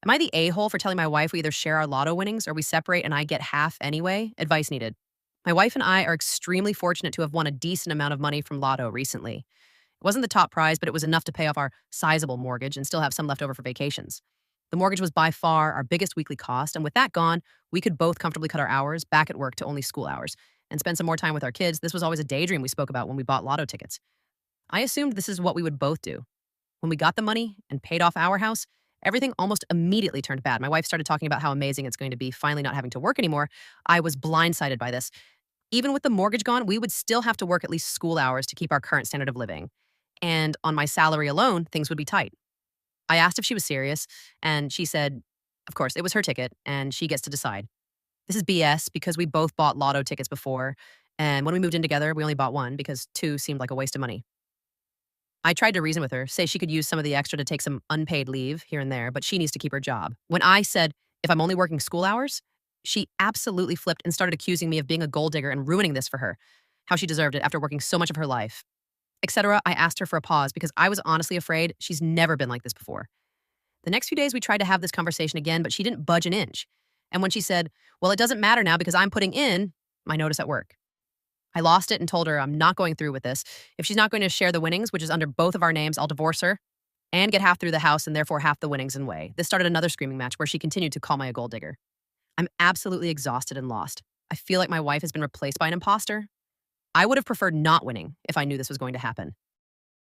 Am I the a-hole for telling my wife we either share our lotto winnings or we separate and I get half anyway? Advice needed. My wife and I are extremely fortunate to have won a decent amount of money from lotto recently. It wasn't the top prize, but it was enough to pay off our sizable mortgage and still have some left over for vacations. The mortgage was by far our biggest weekly cost, and with that gone, we could both comfortably cut our hours back at work to only school hours and spend some more time with our kids. This was always a daydream we spoke about when we bought lotto tickets. I assumed this is what we would both do. When we got the money and paid off our house, everything almost immediately turned bad. My wife started talking about how amazing it's going to be finally not having to work anymore. I was blindsided by this. Even with the mortgage gone, we would still have to work at least school hours to keep our current standard of living. And on my salary alone, things would be tight. I asked if she was serious, and she said, of course, it was her ticket, and she gets to decide. This is BS because we both bought lotto tickets before, and when we moved in together, we only bought one because two seemed like a waste of money. I tried to reason with her, say she could use some of the extra to take some unpaid leave here and there, but she needs to keep her job. When I said, if I'm only working school hours, she absolutely flipped and started accusing me of being a gold digger and ruining this for her, how she deserved it after working so much of her life, etc. I asked her for a pause because I was honestly afraid she's never been like this before. The next few days, we tried to have this conversation again, but she didn't budge an inch. And when she said, well, it doesn't matter now because I'm putting in my notice at work, I lost it and told her I'm not going through with this. If she's not going to share the winnings, which is under both of our names, I'll divorce her and get half through the house and therefore half the winnings in way. This started another screaming match where she continued to call me a gold digger. I'm absolutely exhausted and lost. I feel like my wife has been replaced by an imposter. I would have preferred not winning if I knew this was going to happen.